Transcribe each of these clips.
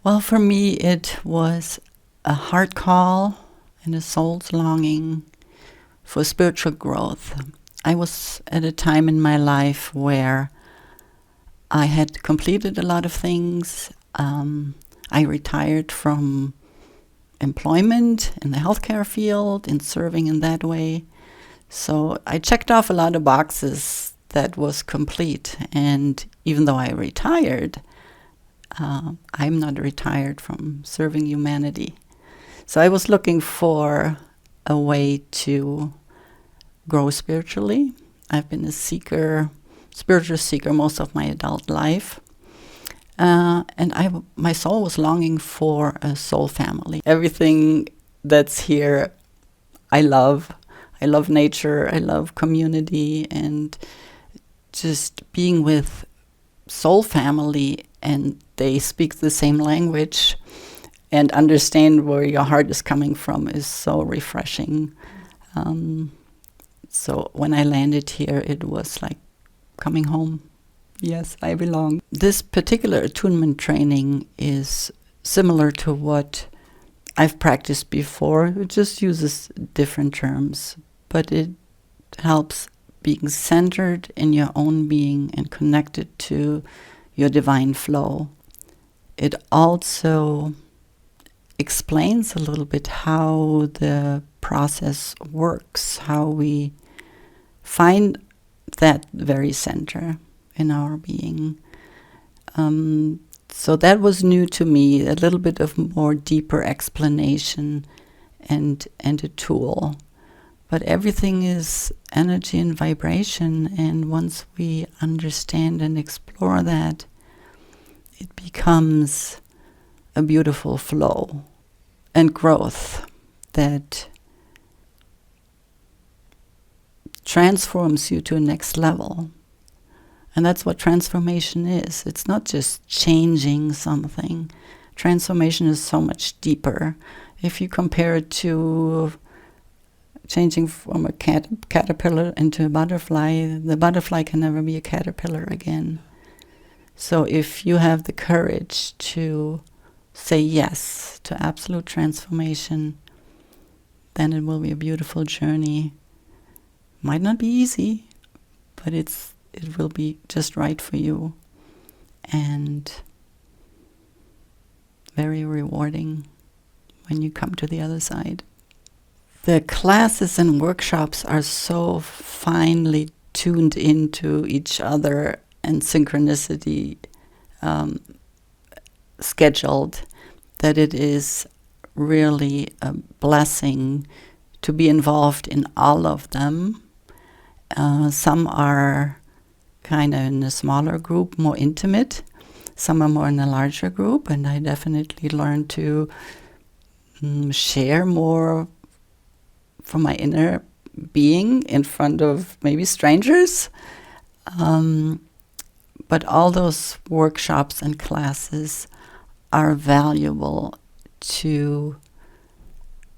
Well, for me, it was a heart call and a soul's longing for spiritual growth. I was at a time in my life where I had completed a lot of things. I retired from employment in the healthcare field and serving in that way. So I checked off a lot of boxes that was complete. And even though I retired, I'm not retired from serving humanity. So I was looking for a way to grow spiritually. I've been a spiritual seeker most of my adult life. And my soul was longing for a soul family. Everything that's here, I love. I love nature, I love community, and just being with soul family, and they speak the same language and understand where your heart is coming from is so refreshing. So when I landed here, it was like coming home. Yes, I belong. This particular attunement training is similar to what I've practiced before. It just uses different terms, but it helps being centered in your own being and connected to your divine flow. It also explains a little bit how the process works, how we find that very center in our being. So that was new to me, a little bit of more deeper explanation and a tool. But everything is energy and vibration, and once we understand and explore that, it becomes a beautiful flow and growth that transforms you to a next level. And that's what transformation is. It's not just changing something. Transformation is so much deeper. If you compare it to changing from a caterpillar into a butterfly, the butterfly can never be a caterpillar again. So if you have the courage to say yes to absolute transformation, then it will be a beautiful journey. Might not be easy, but it will be just right for you and very rewarding when you come to the other side. The classes and workshops are so finely tuned into each other and synchronicity scheduled that it is really a blessing to be involved in all of them. Some are kind of in a smaller group, more intimate. Some are more in a larger group, and I definitely learned to share more from my inner being in front of maybe strangers. But all those workshops and classes are valuable to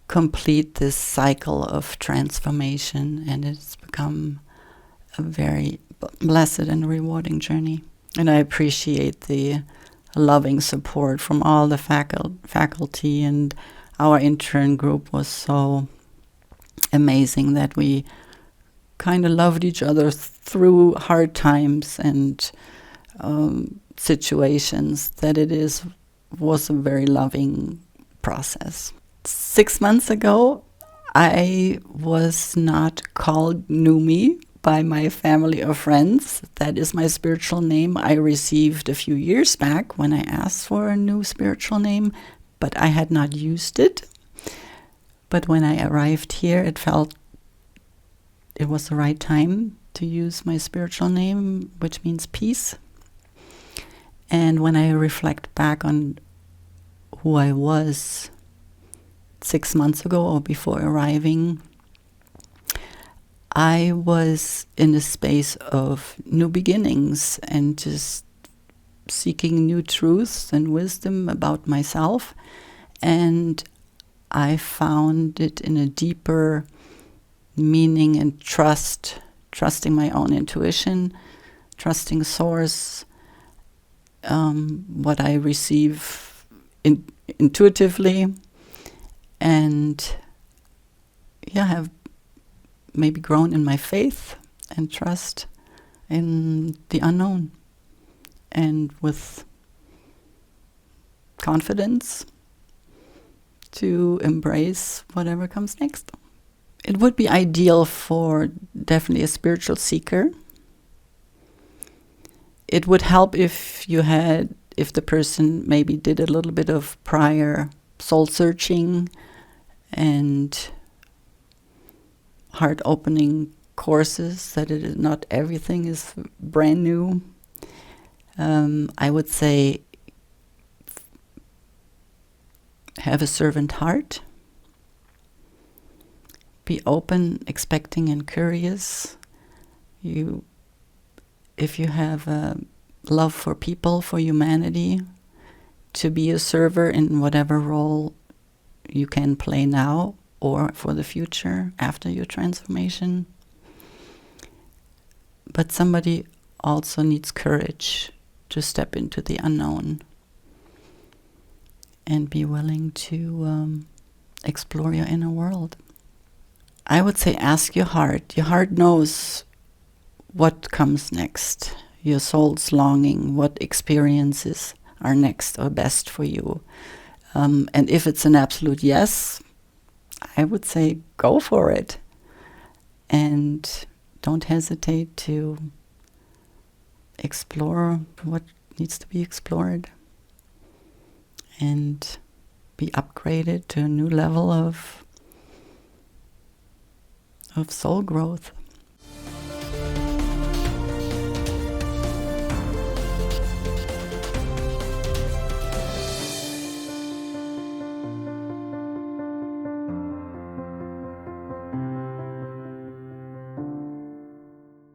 complete this cycle of transformation, and it's become a very blessed and rewarding journey. And I appreciate the loving support from all the faculty, and our intern group was so amazing that we kind of loved each other through hard times and situations, that was a very loving process. 6 months ago, I was not called Numi by my family or friends. That is my spiritual name I received a few years back when I asked for a new spiritual name, but I had not used it. But when I arrived here, it felt it was the right time to use my spiritual name, which means peace. And when I reflect back on who I was 6 months ago or before arriving, I was in a space of new beginnings and just seeking new truths and wisdom about myself. And I found it in a deeper meaning and trusting my own intuition, trusting source. What I receive intuitively, and have maybe grown in my faith and trust in the unknown, and with confidence to embrace whatever comes next. It would be ideal for definitely a spiritual seeker. It would help if the person maybe did a little bit of prior soul searching and heart opening courses, that not everything is brand new. I would say have a servant heart. Be open, expecting, and curious. If you have a love for people, for humanity, to be a server in whatever role you can play now or for the future after your transformation. But somebody also needs courage to step into the unknown and be willing to explore your inner world. I would say ask your heart. Your heart knows what comes next, your soul's longing, what experiences are next or best for you. And if it's an absolute yes, I would say go for it. And don't hesitate to explore what needs to be explored and be upgraded to a new level of soul growth.